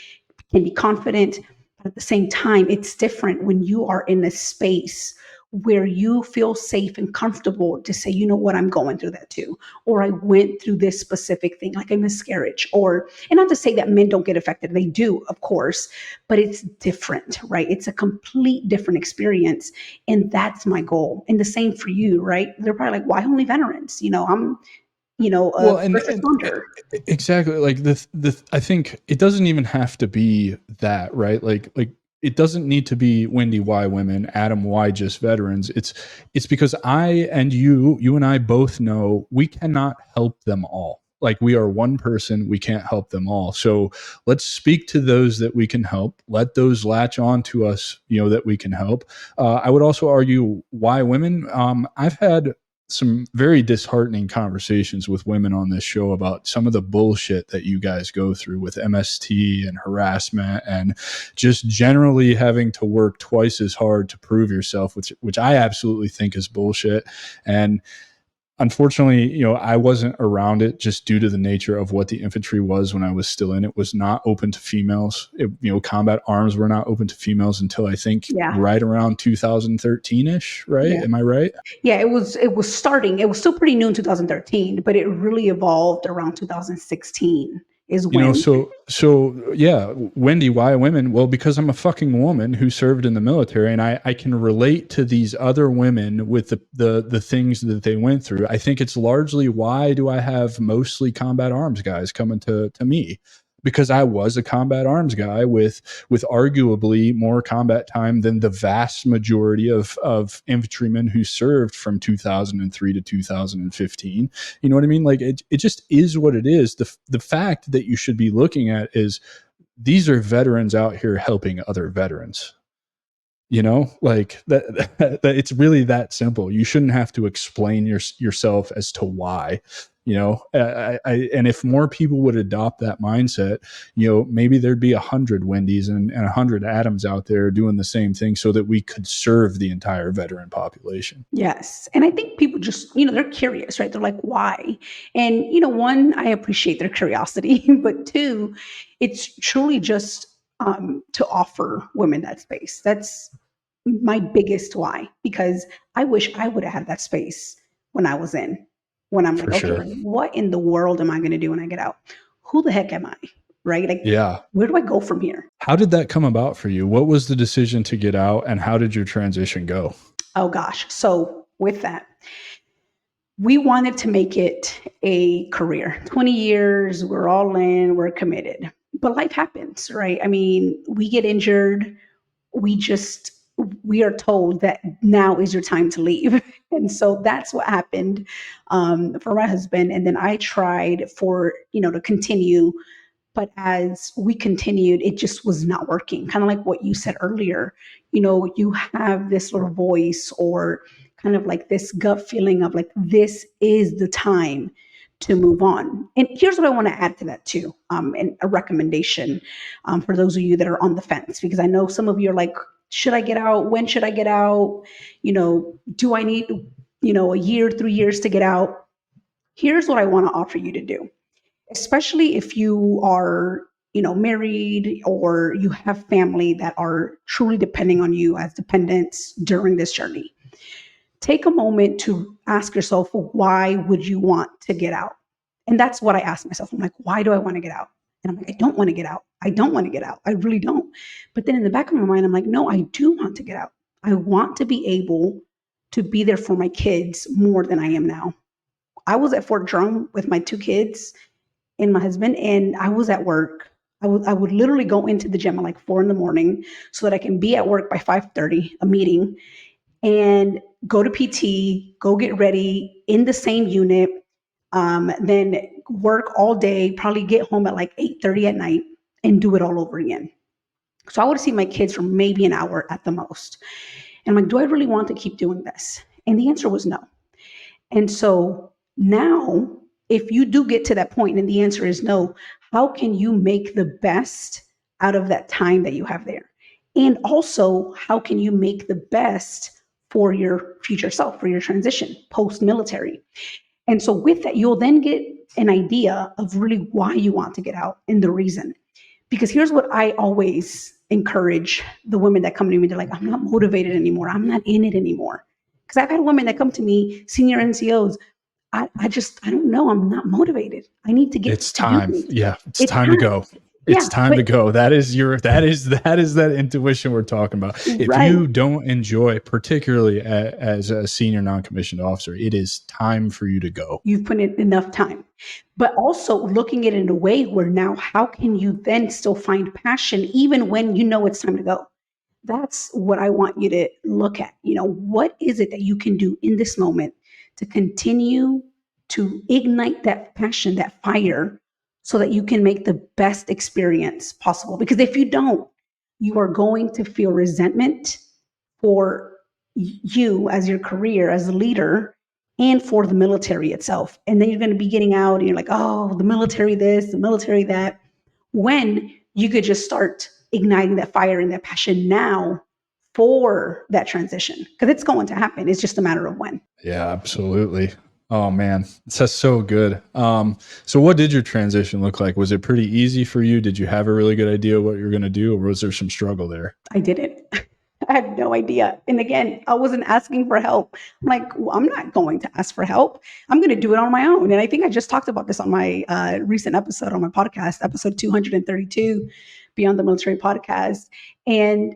can be confident. But at the same time, it's different when you are in a space where you feel safe and comfortable to say, you know what, I'm going through that too. Or I went through this specific thing, like a miscarriage, and not to say that men don't get affected. They do, of course, but it's different, right? It's a complete different experience. And that's my goal. And the same for you, right? They're probably like, why only veterans? I'm first responder. Exactly. Like I think it doesn't even have to be that, right? Like it doesn't need to be Wendy, why women, Adam, why just veterans. It's because I and you and I both know we cannot help them all. Like, we are one person, we can't help them all. So let's speak to those that we can help. Let those latch on to us, that we can help. I would also argue, why women? I've had some very disheartening conversations with women on this show about some of the bullshit that you guys go through with MST and harassment and just generally having to work twice as hard to prove yourself, which I absolutely think is bullshit. And unfortunately, I wasn't around it just due to the nature of what the infantry was when I was still in. It was not open to females. Combat arms were not open to females until I think right around 2013-ish, right? Yeah. Am I right? Yeah, it was starting. It was still pretty new in 2013, but it really evolved around 2016 is when. So yeah, Wendy, why women? Well, because I'm a fucking woman who served in the military, and I can relate to these other women with the things that they went through. I think it's largely why do I have mostly combat arms guys coming to me? Because I was a combat arms guy with arguably more combat time than the vast majority of infantrymen who served from 2003 to 2015. You know what I mean? Like it just is what it is. The fact that you should be looking at is these are veterans out here helping other veterans. Like that it's really that simple. You shouldn't have to explain yourself as to why. And if more people would adopt that mindset, maybe there'd be 100 Wendy's and 100 Adams out there doing the same thing so that we could serve the entire veteran population. Yes. And I think people just, they're curious, right? They're like, why? And, one, I appreciate their curiosity, but two, it's truly just to offer women that space. That's my biggest why, because I wish I would have had that space when I was in. When I'm like, okay, what in the world am I going to do when I get out? Who the heck am I? Right? Like, where do I go from here? How did that come about for you? What was the decision to get out and how did your transition go? Oh gosh. So with that, we wanted to make it a career. 20 years, we're all in, we're committed. But life happens, right? I mean, we get injured. We are told that now is your time to leave. And so that's what happened for my husband. And then I tried to continue. But as we continued, it just was not working. Kind of like what you said earlier, you have this little voice or kind of like this gut feeling of like, this is the time to move on. And here's what I want to add to that too, and a recommendation for those of you that are on the fence, because I know some of you are like, should I get out? When should I get out? Do I need, a year, 3 years to get out? Here's what I want to offer you to do, especially if you are, married or you have family that are truly depending on you as dependents during this journey. Take a moment to ask yourself, why would you want to get out? And that's what I asked myself. I'm like, why do I want to get out? And I'm like, I don't want to get out. I don't want to get out. I really don't. But then in the back of my mind, I'm like, no, I do want to get out. I want to be able to be there for my kids more than I am now. I was at Fort Drum with my 2 kids and my husband, and I was at work. I would literally go into the gym at like 4 a.m. so that I can be at work by 5:30, a meeting, and go to PT, go get ready in the same unit, then work all day, probably get home at like 8:30 at night and do it all over again. So I would see my kids for maybe an hour at the most. And I'm like, do I really want to keep doing this? And the answer was no. And so now, if you do get to that point and the answer is no, how can you make the best out of that time that you have there? And also, how can you make the best for your future self, for your transition post-military? And so with that, you'll then get an idea of really why you want to get out and the reason. Because here's what I always encourage the women that come to me. They're like, I'm not motivated anymore. I'm not in it anymore. Because I've had women that come to me, senior NCOs, I don't know. I'm not motivated. I need to get. It's time. Yeah. It's time to go. It's time to go. That is that intuition we're talking about. If you don't enjoy, particularly as a senior non-commissioned officer, it is time for you to go. You've put in enough time, but also looking at it in a way where now, how can you then still find passion even when you know it's time to go? That's what I want you to look at. What is it that you can do in this moment to continue to ignite that passion, that fire, so that you can make the best experience possible? Because if you don't, you are going to feel resentment for you as your career, as a leader, and for the military itself. And then you're going to be getting out and you're like, oh, the military this, the military that, when you could just start igniting that fire and that passion now for that transition, because it's going to happen. It's just a matter of when. Yeah, absolutely. Oh man, that's so good. So what did your transition look like? Was it pretty easy for you? Did you have a really good idea what you're going to do, or was there some struggle there? I didn't. I had no idea. And again, I wasn't asking for help. I'm like, well, I'm not going to ask for help. I'm going to do it on my own. And I think I just talked about this on my recent episode on my podcast, episode 232, Beyond the Military podcast. And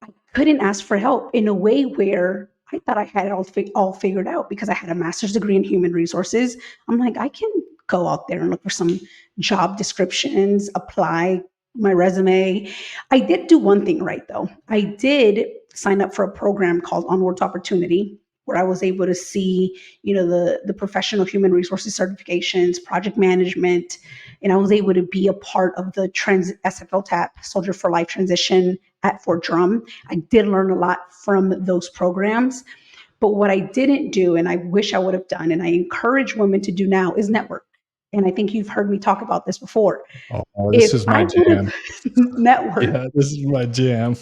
I couldn't ask for help in a way where I thought I had it all figured out, because I had a master's degree in human resources. I'm like, I can go out there and look for some job descriptions, apply my resume. I did do one thing right, though. I did sign up for a program called Onward to Opportunity, where I was able to see, the professional human resources certifications, project management, and I was able to be a part of the SFL TAP Soldier for Life transition at Fort Drum. I did learn a lot from those programs. But what I didn't do, and I wish I would have done, and I encourage women to do now, is network. And I think you've heard me talk about this before. Oh, this is my jam. Network, Yeah, this is my jam.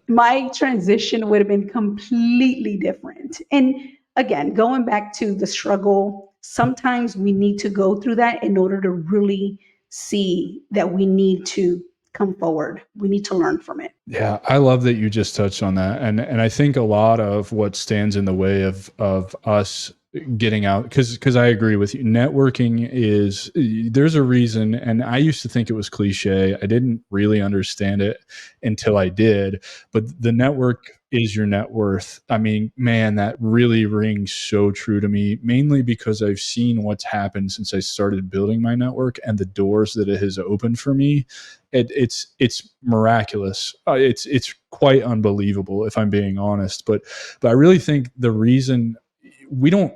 my transition would have been completely different. And again, going back to the struggle, sometimes we need to go through that in order to really see that we need to come forward. We need to learn from it. Yeah, I love that you just touched on that. And I think a lot of what stands in the way of us getting out, because I agree with you. Networking is, there's a reason, and I used to think it was cliche. I didn't really understand it until I did. But the network is your net worth. I mean, man, that really rings so true to me, mainly because I've seen what's happened since I started building my network and the doors that it has opened for me. It's miraculous. It's quite unbelievable, if I'm being honest. But I really think the reason we don't,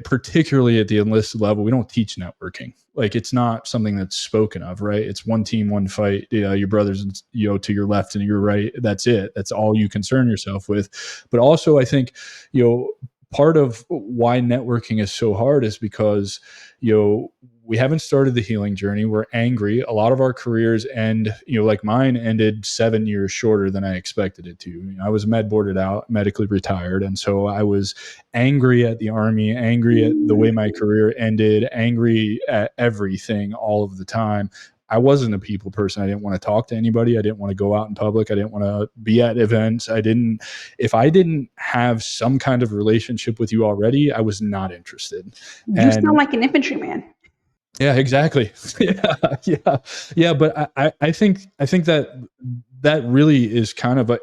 particularly at the enlisted level, we don't teach networking. Like, it's not something that's spoken of, right? It's one team, one fight, your brothers, to your left and your right. That's it. That's all you concern yourself with. But also, I think, part of why networking is so hard is because, we haven't started the healing journey. We're angry. A lot of our careers end, like mine ended 7 years shorter than I expected it to. I was med boarded out, medically retired. And so I was angry at the Army, angry at the way my career ended, angry at everything all of the time. I wasn't a people person. I didn't want to talk to anybody. I didn't want to go out in public. I didn't want to be at events. If I didn't have some kind of relationship with you already, I was not interested. You sound like an infantryman. Yeah, exactly. Yeah. But I think that really is kind of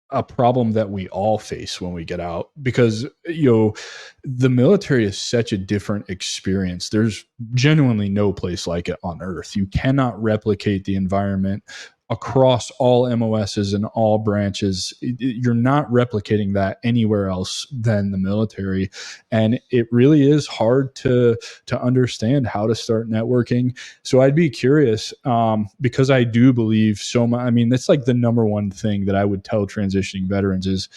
a problem that we all face when we get out, because the military is such a different experience. There's genuinely no place like it on earth. You cannot replicate the environment across all MOSs and all branches. You're not replicating that anywhere else than the military. And it really is hard to understand how to start networking. So I'd be curious, because I do believe so much. I mean, that's like the number one thing that I would tell transitioning veterans is,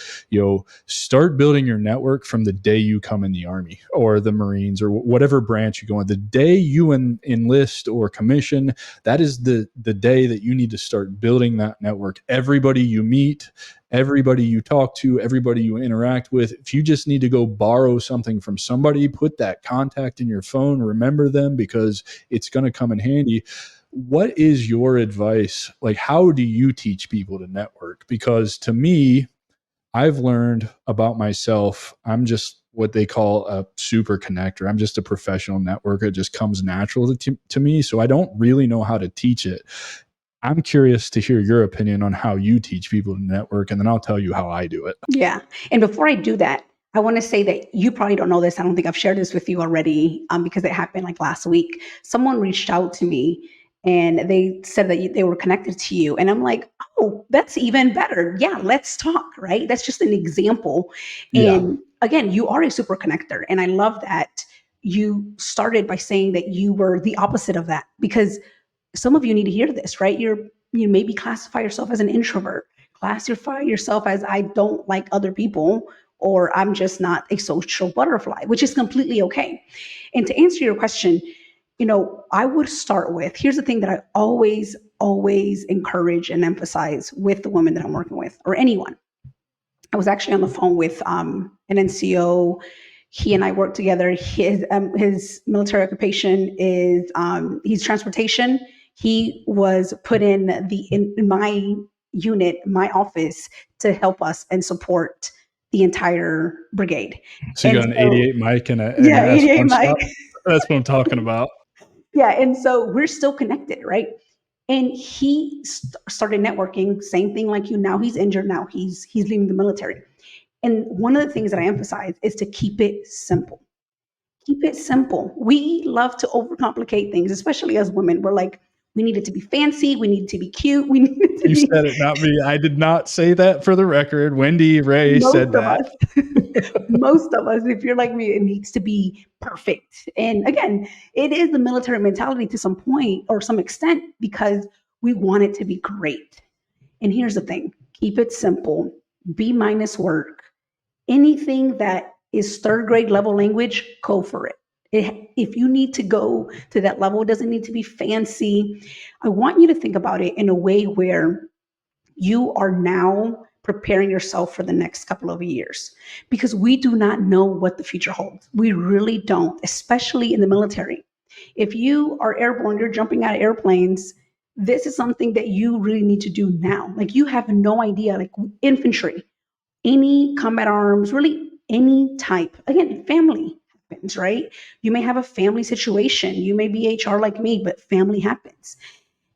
start building your network from the day you come in the Army or the Marines or whatever branch you go in. The day you enlist or commission, that is the day that you need to start building that network. Everybody you meet, everybody you talk to, everybody you interact with, if you just need to go borrow something from somebody, put that contact in your phone, remember them, because it's going to come in handy. What is your advice? Like, how do you teach people to network? Because to me, I've learned about myself, I'm just what they call a super connector. I'm just a professional networker. It just comes natural to me. So I don't really know how to teach it. I'm curious to hear your opinion on how you teach people to network, and then I'll tell you how I do it. Yeah. And before I do that, I want to say that you probably don't know this. I don't think I've shared this with you already, because it happened like last week. Someone reached out to me and they said that they were connected to you. And I'm like, oh, that's even better. Yeah, let's talk, right? That's just an example. And again, you are a super connector. And I love that you started by saying that you were the opposite of that, because some of you need to hear this, right? You maybe classify yourself as an introvert, classify yourself as I don't like other people, or I'm just not a social butterfly, which is completely okay. And to answer your question, I would start with, here's the thing that I always encourage and emphasize with the women that I'm working with, or anyone. I was actually on the phone with an NCO. He and I work together. His military occupation is he's transportation. He was put in my unit, my office, to help us and support the entire brigade. So you got an 88 mic and an Yeah, ass 88 one Mike. stop? That's what I'm talking about. Yeah, and so we're still connected, right? And he started networking, same thing like you. Now he's injured. Now he's leaving the military. And one of the things that I emphasize is to keep it simple. Keep it simple. We love to overcomplicate things, especially as women. We're like, we need it to be fancy. We need it to be cute. We need it to You be. said it, not me. I did not say that, for the record. Wendy Ray said Most of that. us, most of us, if you're like me, it needs to be perfect. And again, it is the military mentality to some point or some extent, because we want it to be great. And here's the thing, keep it simple, B minus work. Anything that is third grade level language, go for it. If you need to go to that level, it doesn't need to be fancy. I want you to think about it in a way where you are now preparing yourself for the next couple of years, because we do not know what the future holds. We really don't, especially in the military. If you are airborne, you're jumping out of airplanes, this is something that you really need to do now. Like, you have no idea, like infantry, any combat arms, really any type. Again, family happens, right? You may have a family situation. You may be HR like me, but family happens.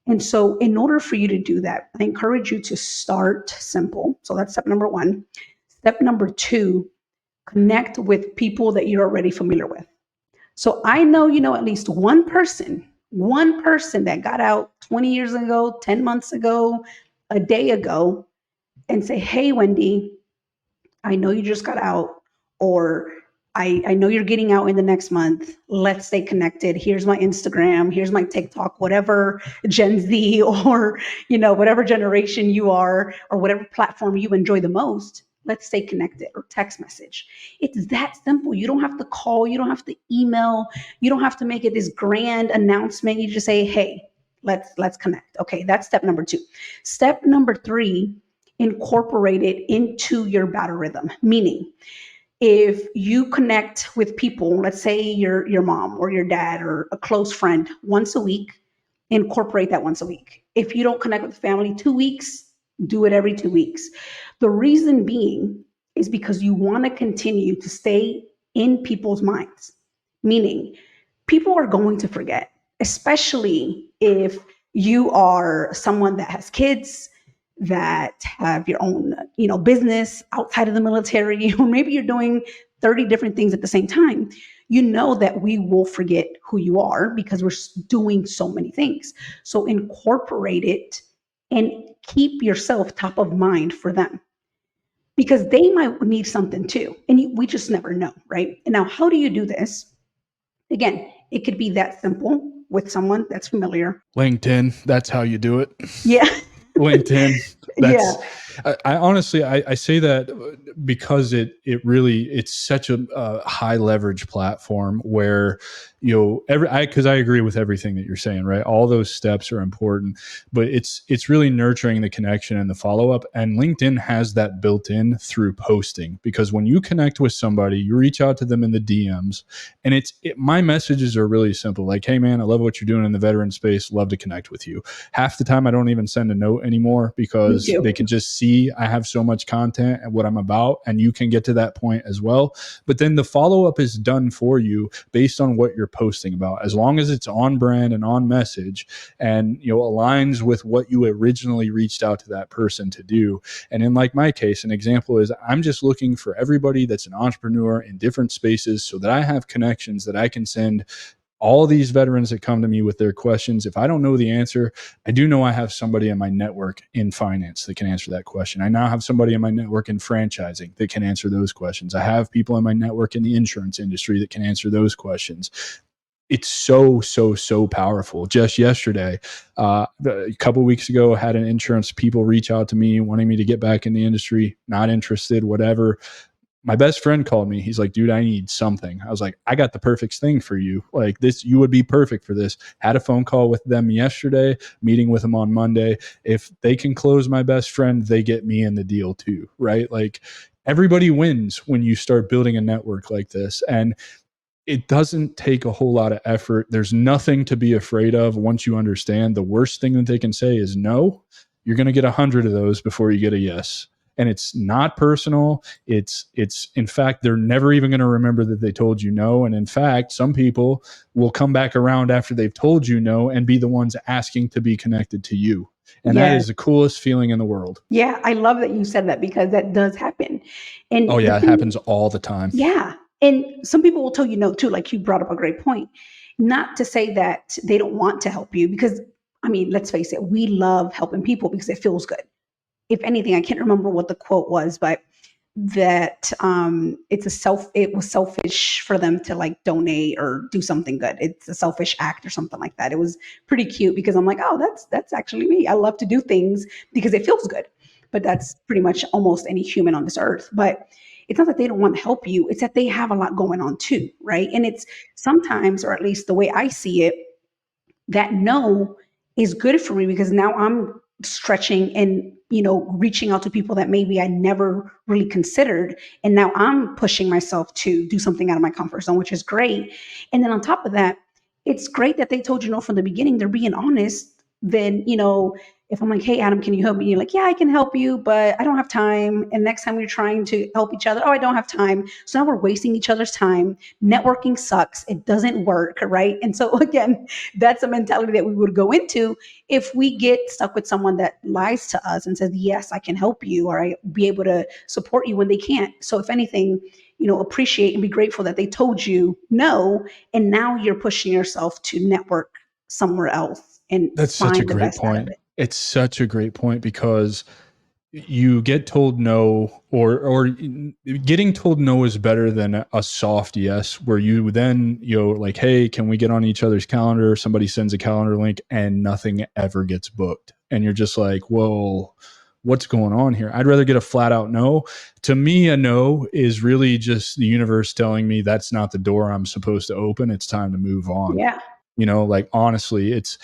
And so, in order for you to do that, I encourage you to start simple. So, that's step number one. Step number two, connect with people that you're already familiar with. So, I know you know at least one person that got out 20 years ago, 10 months ago, a day ago, and say, hey, Wendy, I know you just got out, or I know you're getting out in the next month. Let's stay connected. Here's my Instagram. Here's my TikTok, whatever Gen Z or, whatever generation you are, or whatever platform you enjoy the most. Let's stay connected, or text message. It's that simple. You don't have to call. You don't have to email. You don't have to make it this grand announcement. You just say, hey, let's connect. Okay, that's step number two. Step number three, incorporate it into your battle rhythm. Meaning, if you connect with people, let's say your mom or your dad or a close friend once a week, incorporate that once a week. If you don't connect with family 2 weeks, do it every 2 weeks. The reason being is because you want to continue to stay in people's minds. Meaning, people are going to forget, especially if you are someone that has kids, that have your own, business outside of the military, or maybe you're doing 30 different things at the same time. You know that we will forget who you are because we're doing so many things. So incorporate it and keep yourself top of mind for them, because they might need something too. And we just never know, right? And now, how do you do this? Again, it could be that simple with someone that's familiar. LinkedIn, that's how you do it. Yeah. LinkedIn. That's, Yeah. I honestly, I say that because it's such a high leverage platform where, because I agree with everything that you're saying, right? All those steps are important, but it's really nurturing the connection and the follow up. And LinkedIn has that built in through posting, because when you connect with somebody, you reach out to them in the DMs, and my messages are really simple. Like, hey man, I love what you're doing in the veteran space. Love to connect with you. Half the time I don't even send a note anymore, because they can just see I have so much content and what I'm about, and you can get to that point as well. But then the follow-up is done for you based on what you're posting about, as long as it's on brand and on message and aligns with what you originally reached out to that person to do. And in like my case, an example is I'm just looking for everybody that's an entrepreneur in different spaces, so that I have connections that I can send all these veterans that come to me with their questions. If I don't know the answer, I do know I have somebody in my network in finance that can answer that question. I now have somebody in my network in franchising that can answer those questions. I have people in my network in the insurance industry that can answer those questions. It's so powerful. Just yesterday, a couple of weeks ago, I had an insurance people reach out to me wanting me to get back in the industry, not interested, whatever. my best friend called me. He's like, dude, I need something. I was like, I got the perfect thing for you. Like this, you would be perfect for this. Had a phone call with them yesterday, meeting with them on Monday. If they can close my best friend, they get me in the deal too, right? Like everybody wins when you start building a network like this. And it doesn't take a whole lot of effort. There's nothing to be afraid of once you understand the worst thing that they can say is no. You're going to get 100 of those before you get a yes. And it's not personal. It's in fact, they're never even going to remember that they told you no. And in fact, some people will come back around after they've told you no and be the ones asking to be connected to you. And that is the coolest feeling in the world. Yeah, I love that you said that because that does happen. And oh yeah, it happens all the time. Yeah. And some people will tell you no too, like you brought up a great point. Not to say that they don't want to help you because, I mean, let's face it, we love helping people because it feels good. If anything, I can't remember what the quote was, but that it was selfish for them to like donate or do something good. It's a selfish act or something like that. It was pretty cute because I'm like, oh, that's actually me. I love to do things because it feels good. But that's pretty much almost any human on this earth. But it's not that they don't want to help you, it's that they have a lot going on too, right? And it's sometimes, or at least the way I see it, that no is good for me because now I'm stretching and reaching out to people that maybe I never really considered, and now I'm pushing myself to do something out of my comfort zone, which is great. And then on top of that, it's great that they told you no from the beginning. They're being honest. Then if I'm like, hey Adam, can you help me? You're like, yeah, I can help you, but I don't have time. And next time you're trying to help each other, oh, I don't have time. So now we're wasting each other's time. Networking sucks. It doesn't work, right? And so again, that's a mentality that we would go into if we get stuck with someone that lies to us and says, yes, I can help you, or I be able to support you when they can't. So if anything, appreciate and be grateful that they told you no, and now you're pushing yourself to network somewhere else and That's such a find the great best out of point. it. It's such a great point because you get told no, or getting told no is better than a soft yes, where you then like, hey, can we get on each other's calendar? Somebody sends a calendar link and nothing ever gets booked, and you're just like, well, what's going on here? I'd rather get a flat out no. To me, a no is really just the universe telling me that's not the door I'm supposed to open. It's time to move on. Yeah. Like honestly, it's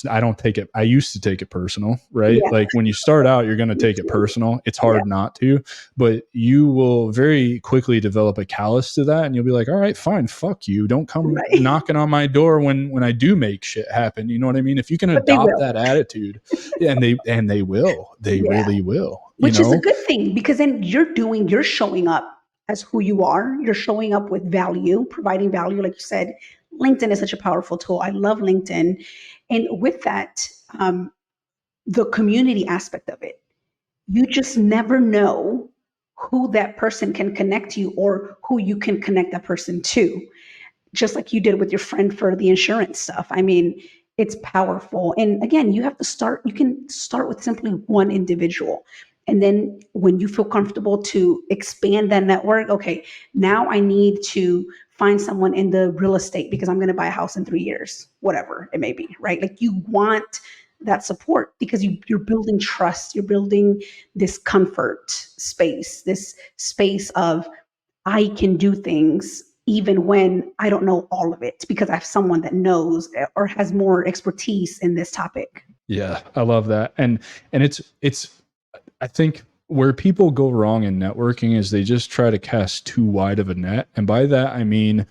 I don't take it. I used to take it personal, right? Yeah. Like when you start out, you're going to take it personal. It's hard not to, but you will very quickly develop a callus to that. And you'll be like, all right, fine. Fuck you. Don't come knocking on my door when I do make shit happen. You know what I mean? If you can adopt that attitude, and they will, they really will, which is a good thing because then you're showing up as who you are. You're showing up with value, providing value. Like you said, LinkedIn is such a powerful tool. I love LinkedIn. And with that, the community aspect of it, you just never know who that person can connect you or who you can connect that person to. Just like you did with your friend for the insurance stuff. I mean, it's powerful. And again, you can start with simply one individual. And then when you feel comfortable to expand that network, okay, now I need to find someone in the real estate because I'm going to buy a house in 3 years, whatever it may be, right? Like you want that support because you're building trust, you're building this comfort space, this space of I can do things even when I don't know all of it because I have someone that knows or has more expertise in this topic. Yeah, I love that. And it's I think where people go wrong in networking is they just try to cast too wide of a net. And by that, I mean,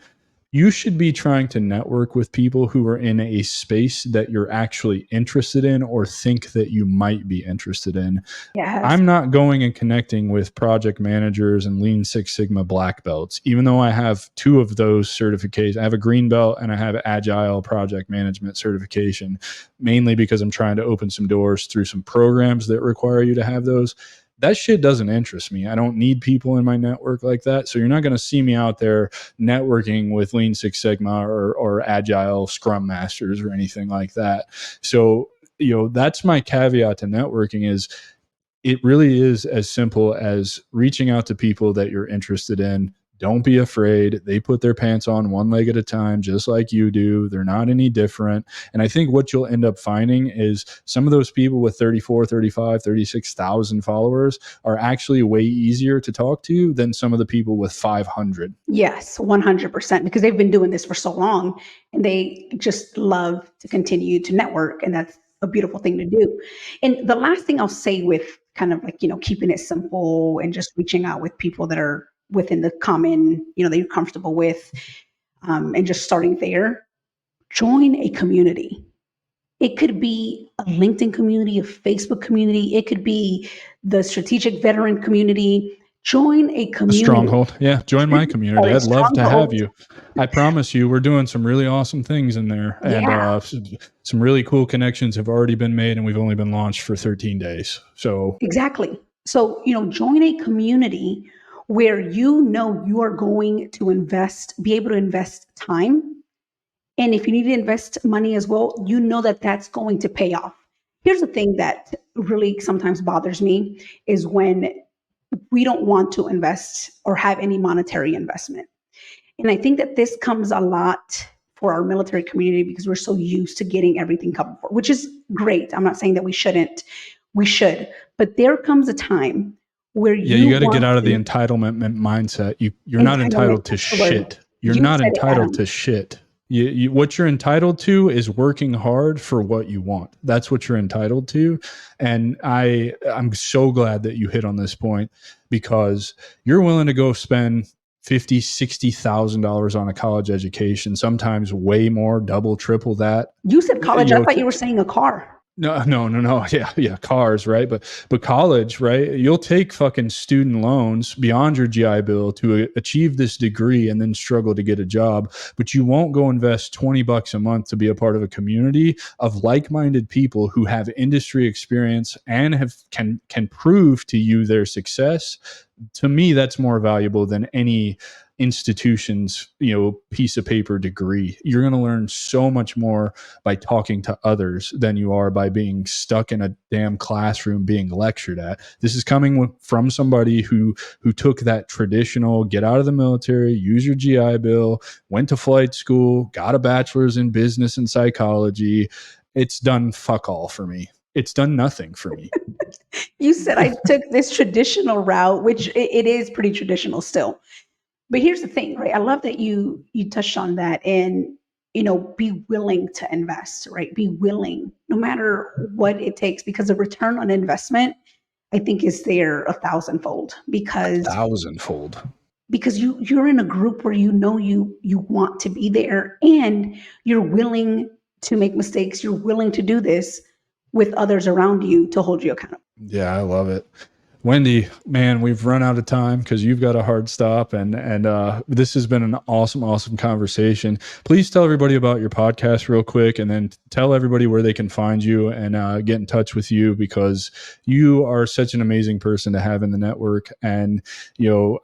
you should be trying to network with people who are in a space that you're actually interested in or think that you might be interested in. Yes. I'm not going and connecting with project managers and Lean Six Sigma black belts, even though I have 2 of those certifications. I have a green belt and I have an agile project management certification, mainly because I'm trying to open some doors through some programs that require you to have those. That shit doesn't interest me. I don't need people in my network like that. So you're not going to see me out there networking with Lean Six Sigma or Agile Scrum Masters or anything like that. So, that's my caveat to networking is it really is as simple as reaching out to people that you're interested in, Don't be afraid. They put their pants on one leg at a time, just like you do. They're not any different. And I think what you'll end up finding is some of those people with 34, 35, 36,000 followers are actually way easier to talk to than some of the people with 500. Yes, 100%, because they've been doing this for so long and they just love to continue to network. And that's a beautiful thing to do. And the last thing I'll say with kind of like, keeping it simple and just reaching out with people that are within the common, that you're comfortable with, and just starting there, join a community. It could be a LinkedIn community, a Facebook community. It could be the strategic veteran community. Join a community. A stronghold. Yeah. Join my community. I'd love to have you. I promise you, we're doing some really awesome things in there. And some really cool connections have already been made, and we've only been launched for 13 days. So exactly. So, join a community where you are going to be able to invest time. And if you need to invest money as well, that that's going to pay off. Here's the thing that really sometimes bothers me is when we don't want to invest or have any monetary investment. And I think that this comes a lot for our military community because we're so used to getting everything covered for, which is great. I'm not saying that we shouldn't. We should. But there comes a time where you got to get out of the entitlement mindset. You're not entitled to shit. You're not entitled to shit. What you're entitled to is working hard for what you want. That's what you're entitled to. And I'm so glad that you hit on this point, because you're willing to go spend $50,000, $60,000 on a college education, sometimes way more, double, triple that. You said college. I thought you were saying a car. No. Yeah, cars, right? But college, right? You'll take fucking student loans beyond your GI Bill to achieve this degree and then struggle to get a job. But you won't go invest $20 a month to be a part of a community of like-minded people who have industry experience and can prove to you their success. To me, that's more valuable than any institution's piece of paper degree. You're going to learn so much more by talking to others than you are by being stuck in a damn classroom being lectured at. This is coming from somebody who took that traditional get out of the military, use your GI Bill, went to flight school, got a bachelor's in business and psychology. It's done fuck all for me. It's done nothing for me. You said I took this traditional route, which it is pretty traditional still. But here's the thing, right? I love that you touched on that, and be willing to invest, right? Be willing, no matter what it takes, because the return on investment, I think, is there 1,000-fold. Because you're in a group where you want to be there, and you're willing to make mistakes. You're willing to do this with others around you to hold you accountable. Yeah, I love it. Wendy, man, we've run out of time because you've got a hard stop, and this has been an awesome conversation. Please tell everybody about your podcast real quick, and then tell everybody where they can find you and get in touch with you, because you are such an amazing person to have in the network. And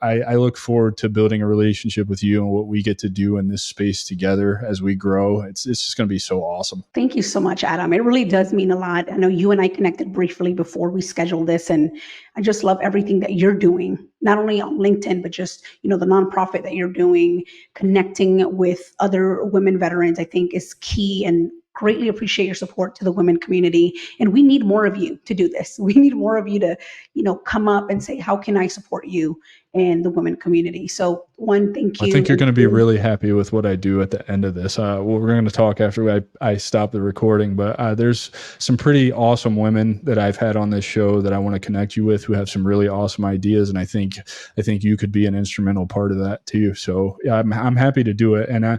I look forward to building a relationship with you and what we get to do in this space together as we grow. It's just going to be so awesome. Thank you so much, Adam. It really does mean a lot. I know you and I connected briefly before we scheduled this, and I just love everything that you're doing, not only on LinkedIn, but just, the nonprofit that you're doing, connecting with other women veterans, I think is key, and greatly appreciate your support to the women community. And we need more of you to do this. We need more of you to, come up and say, how can I support you and the women community? So thank you. I think you're going to be really happy with what I do at the end of this. We're going to talk after I stop the recording, but there's some pretty awesome women that I've had on this show that I want to connect you with, who have some really awesome ideas. And I think you could be an instrumental part of that too. So yeah, I'm happy to do it. And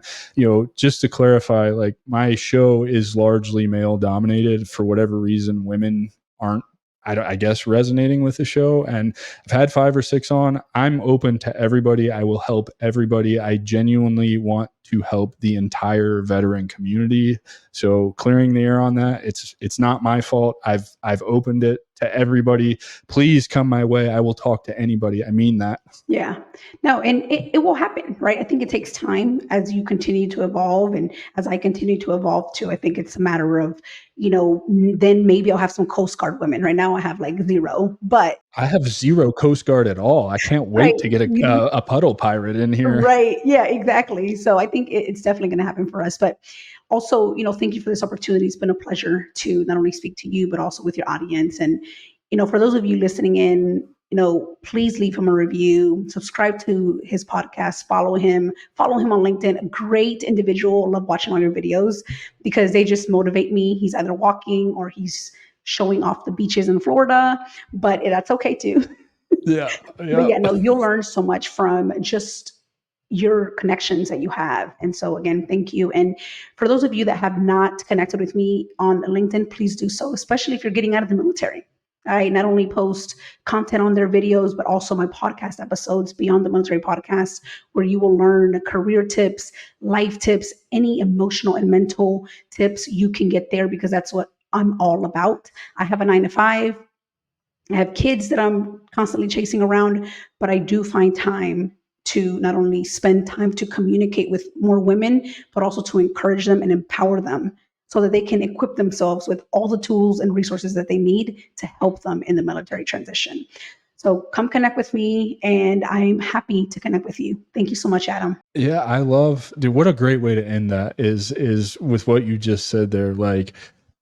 just to clarify, like, my show is largely male dominated. For whatever reason, women aren't, I guess, resonating with the show. And I've had 5 or 6 on. I'm open to everybody. I will help everybody. I genuinely want to help the entire veteran community. So clearing the air on that, it's not my fault. I've opened it to everybody. Please come my way. I will talk to anybody. I mean that. Yeah. No, and it will happen, right? I think it takes time as you continue to evolve, and as I continue to evolve too. I think it's a matter of, then maybe I'll have some Coast Guard women. Right now I have like 0, but I have zero Coast Guard at all. I can't Right. wait to get a puddle pirate in here. Right. Yeah, exactly. So I think it's definitely going to happen for us. But also, thank you for this opportunity. It's been a pleasure to not only speak to you, but also with your audience. And, for those of you listening in, please leave him a review, subscribe to his podcast, follow him on LinkedIn. A great individual. Love watching all your videos because they just motivate me. He's either walking or he's showing off the beaches in Florida, but that's okay too. Yeah. But yeah, no, you'll learn so much from just your connections that you have. And so again, thank you. And for those of you that have not connected with me on LinkedIn, please do so, especially if you're getting out of the military. I not only post content on their videos, but also my podcast episodes, Beyond the Military Podcast, where you will learn career tips, life tips, any emotional and mental tips you can get there, because that's what I'm all about. I have a 9-to-5. I have kids that I'm constantly chasing around, but I do find time to not only spend time to communicate with more women, but also to encourage them and empower them so that they can equip themselves with all the tools and resources that they need to help them in the military transition. So come connect with me, and I'm happy to connect with you. Thank you so much, Adam. Yeah, I love, dude, what a great way to end that is with what you just said there. Like,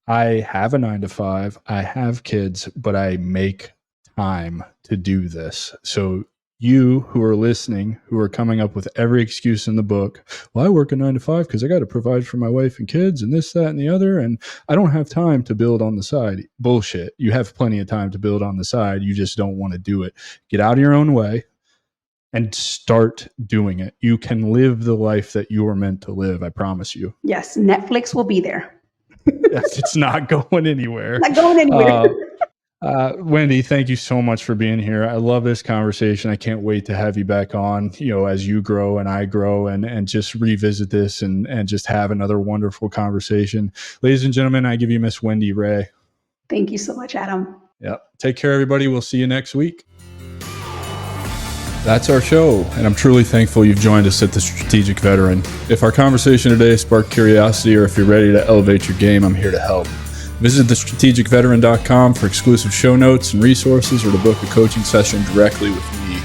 I have a 9-to-5, I have kids, but I make time to do this. So you who are listening, who are coming up with every excuse in the book, well, I work a 9-to-5 because I got to provide for my wife and kids and this, that, and the other, and I don't have time to build on the side. Bullshit. You have plenty of time to build on the side. You just don't want to do it. Get out of your own way and start doing it. You can live the life that you are meant to live. I promise you. Yes, Netflix will be there. It's not going anywhere. Not going anywhere. Wendy, thank you so much for being here. I love this conversation. I can't wait to have you back on, as you grow and I grow, and just revisit this and just have another wonderful conversation. Ladies and gentlemen, I give you Miss Wendy Ray. Thank you so much, Adam. Yep. Take care, everybody. We'll see you next week. That's our show, and I'm truly thankful you've joined us at The Strategic Veteran. If our conversation today sparked curiosity, or if you're ready to elevate your game, I'm here to help. Visit thestrategicveteran.com for exclusive show notes and resources, or to book a coaching session directly with me.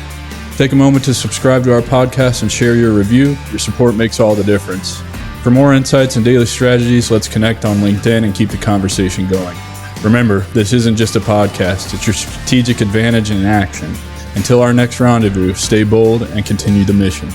Take a moment to subscribe to our podcast and share your review. Your support makes all the difference. For more insights and daily strategies, let's connect on LinkedIn and keep the conversation going. Remember, this isn't just a podcast, it's your strategic advantage in action. Until our next rendezvous, stay bold and continue the mission.